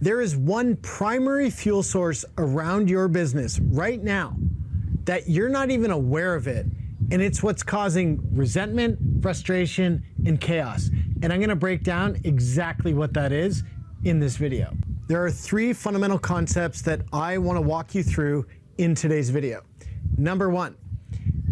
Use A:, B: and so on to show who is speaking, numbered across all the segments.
A: There is one primary fuel source around your business right now that you're not even aware of it, and it's what's causing resentment, frustration, and chaos. And I'm gonna break down exactly what that is in this video. There are three fundamental concepts that I wanna walk you through in today's video. Number one,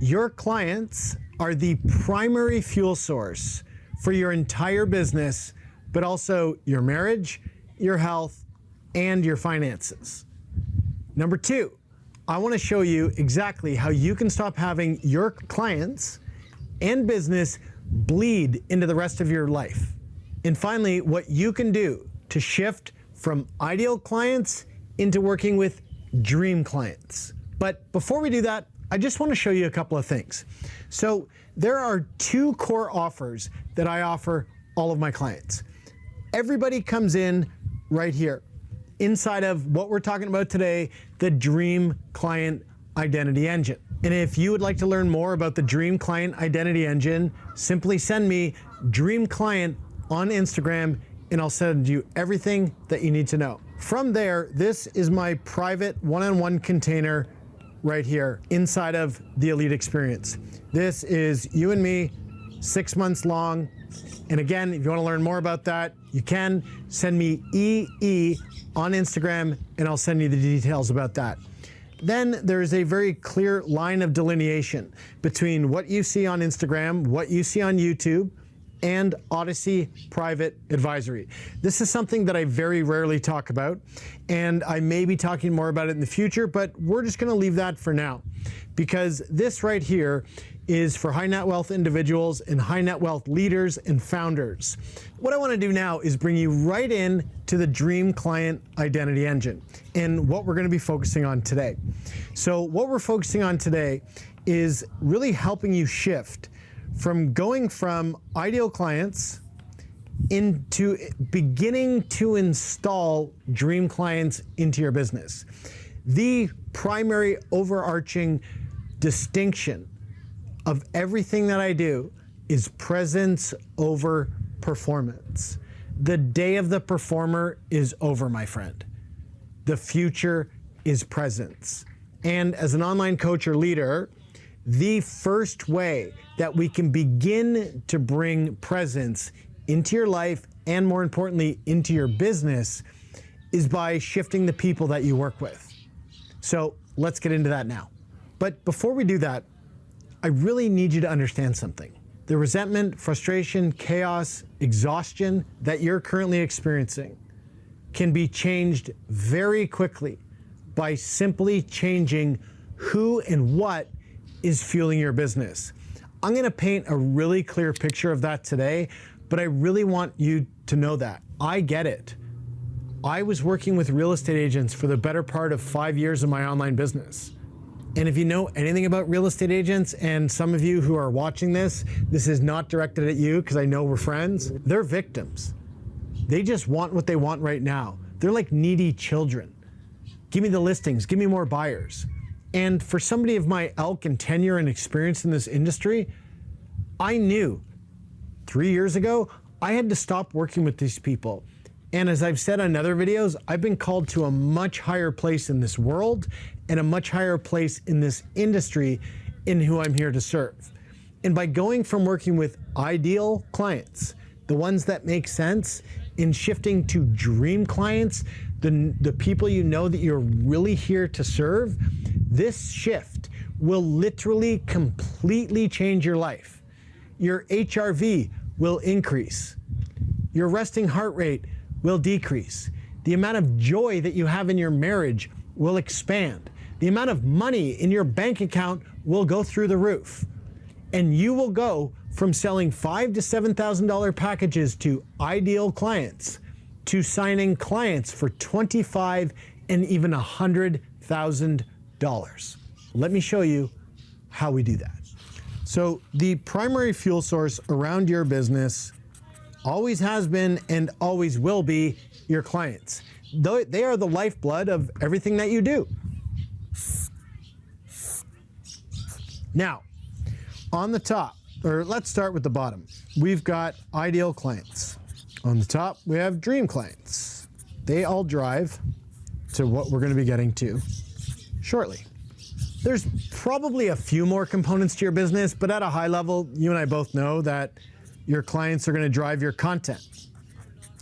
A: your clients are the primary fuel source for your entire business, but also your marriage, your health, and your finances. Number two, I want to show you exactly how you can stop having your clients and business bleed into the rest of your life. And finally, what you can do to shift from ideal clients into working with dream clients. But before we do that, I just want to show you a couple of things. So there are two core offers that I offer all of my clients. Everybody comes in right here, inside of what we're talking about today, the Dream Client Identity Engine. And if you would like to learn more about the Dream Client Identity Engine, simply send me Dream Client on Instagram and I'll send you everything that you need to know. From there, this is my private one-on-one container right here inside of the Elite Experience. This is you and me, 6 months long. And again, if you want to learn more about that, you can send me EE on Instagram and I'll send you the details about that. Then there's a very clear line of delineation between what you see on Instagram, what you see on YouTube, and Odyssey Private Advisory. This is something that I very rarely talk about, and I may be talking more about it in the future, but we're just gonna leave that for now, because this right here is for high net wealth individuals and high net wealth leaders and founders. What I wanna do now is bring you right in to the Dream Client Identity Engine and what we're gonna be focusing on today. So what we're focusing on today is really helping you shift from going from ideal clients into beginning to install dream clients into your business. The primary overarching distinction of everything that I do is presence over performance. The day of the performer is over, my friend. The future is presence. And as an online coach or leader, the first way that we can begin to bring presence into your life and, more importantly, into your business is by shifting the people that you work with. So let's get into that now. But before we do that, I really need you to understand something. The resentment, frustration, chaos, exhaustion that you're currently experiencing can be changed very quickly by simply changing who and what is fueling your business. I'm gonna paint a really clear picture of that today, but I really want you to know that. I get it. I was working with real estate agents for the better part of 5 years of my online business. And if you know anything about real estate agents, and some of you who are watching this is not directed at you because I know we're friends, they're victims. They just want what they want right now. They're like needy children. Give me the listings, give me more buyers. And for somebody of my ilk and tenure and experience in this industry, I knew 3 years ago, I had to stop working with these people. And as I've said on other videos, I've been called to a much higher place in this world and a much higher place in this industry in who I'm here to serve. And by going from working with ideal clients, the ones that make sense, in shifting to dream clients, the people you know that you're really here to serve, this shift will literally completely change your life. Your HRV will increase. Your resting heart rate will decrease. The amount of joy that you have in your marriage will expand. The amount of money in your bank account will go through the roof. And you will go from selling $5,000 to $7,000 packages to ideal clients to signing clients for $25,000 and even $100,000. Let me show you how we do that. So the primary fuel source around your business always has been and always will be your clients. They are the lifeblood of everything that you do. Now, on the top, or let's start with the bottom, we've got ideal clients. On the top, we have dream clients. they all drive to what we're going to be getting to shortly. There's probably a few more components to your business, but at a high level, you and I both know that your clients are going to drive your content.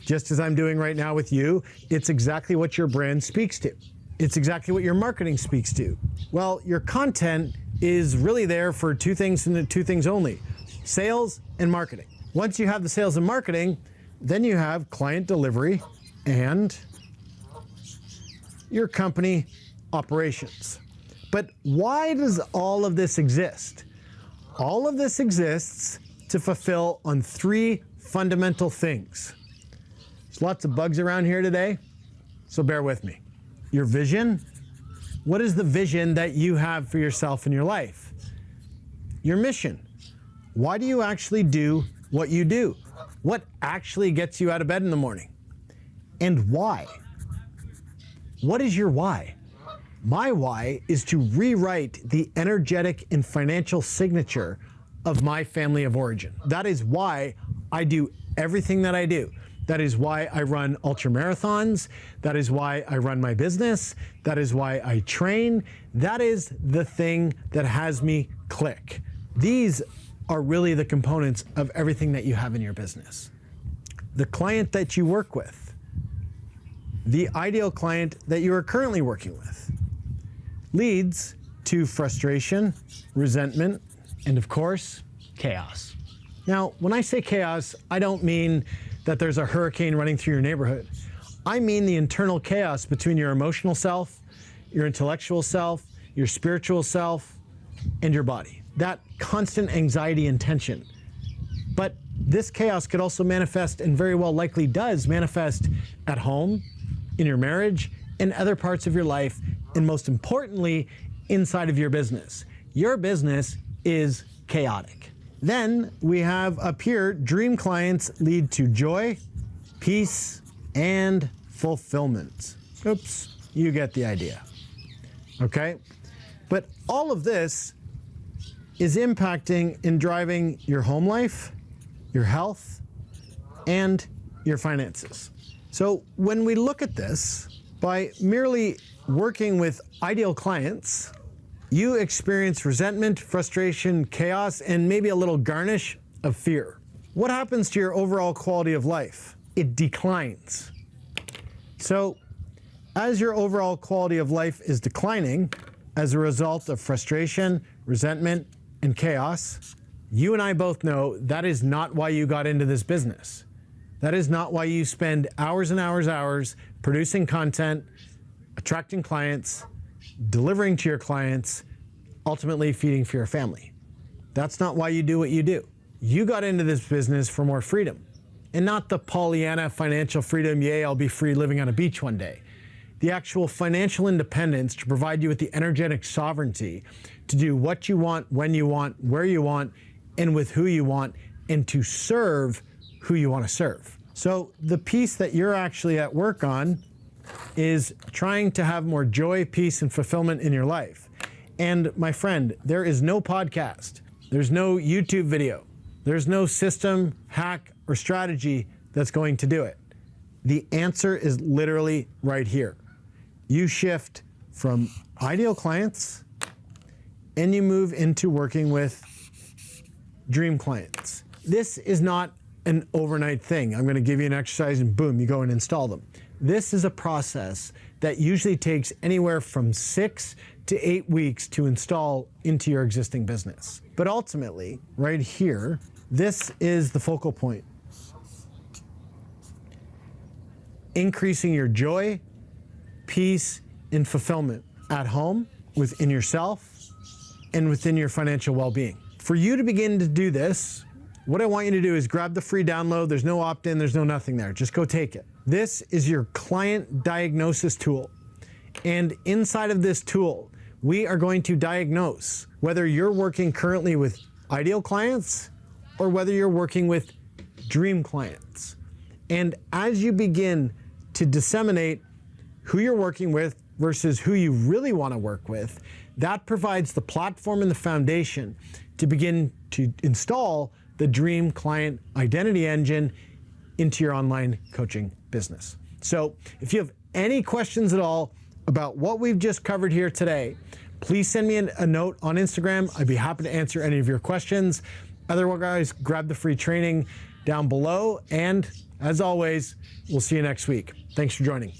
A: Just as I'm doing right now with you, it's exactly what your brand speaks to. It's exactly what your marketing speaks to. Well, your content is really there for two things and two things only: sales and marketing. Once you have the sales and marketing, then you have client delivery and your company operations. But why does all of this exist? All of this exists to fulfill on three fundamental things. There's lots of bugs around here today, so bear with me. Your vision. What is the vision that you have for yourself in your life? Your mission. Why do you actually do what you do? What actually gets you out of bed in the morning? And why? What is your why? My why is to rewrite the energetic and financial signature of my family of origin. That is why I do everything that I do. That is why I run ultra marathons. That is why I run my business. That is why I train. That is the thing that has me click. These are really the components of everything that you have in your business. The client that you work with, the ideal client that you are currently working with, leads to frustration, resentment, and of course, chaos. Now, when I say chaos, I don't mean that there's a hurricane running through your neighborhood. I mean the internal chaos between your emotional self, your intellectual self, your spiritual self, and your body. That constant anxiety and tension. But this chaos could also manifest, and very well likely does manifest, at home, in your marriage, in other parts of your life, and most importantly, inside of your business. Your business is chaotic. Then we have up here, dream clients lead to joy, peace, and fulfillment. Oops, you get the idea. Okay? But all of this is impacting and driving your home life, your health, and your finances. So when we look at this, by merely working with ideal clients, you experience resentment, frustration, chaos, and maybe a little garnish of fear. What happens to your overall quality of life? It declines. So, as your overall quality of life is declining as a result of frustration, resentment, and chaos, you and I both know that is not why you got into this business. That is not why you spend hours and hours producing content, attracting clients, delivering to your clients, ultimately feeding for your family. That's not why you do what you do. You got into this business for more freedom, and not the Pollyanna financial freedom, yay, I'll be free living on a beach one day. The actual financial independence to provide you with the energetic sovereignty to do what you want, when you want, where you want, and with who you want, and to serve who you want to serve. So the piece that you're actually at work on is trying to have more joy, peace, and fulfillment in your life. And my friend, there is no podcast, there's no YouTube video, there's no system, hack, or strategy that's going to do it. The answer is literally right here. You shift from ideal clients and you move into working with dream clients. This is not an overnight thing. I'm going to give you an exercise and boom, you go and install them. This is a process that usually takes anywhere from 6 to 8 weeks to install into your existing business. But ultimately, right here, this is the focal point. Increasing your joy, peace, and fulfillment at home, within yourself, and within your financial well-being. For you to begin to do this, what I want you to do is grab the free download. There's no opt-in, there's no nothing there. Just go take it. This is your client diagnosis tool. And inside of this tool, we are going to diagnose whether you're working currently with ideal clients or whether you're working with dream clients. And as you begin to disseminate who you're working with versus who you really want to work with, that provides the platform and the foundation to begin to install the dream client identity engine into your online coaching business. So if you have any questions at all about what we've just covered here today, please send me a note on Instagram. I'd be happy to answer any of your questions. Otherwise, grab the free training down below. And as always, we'll see you next week. Thanks for joining.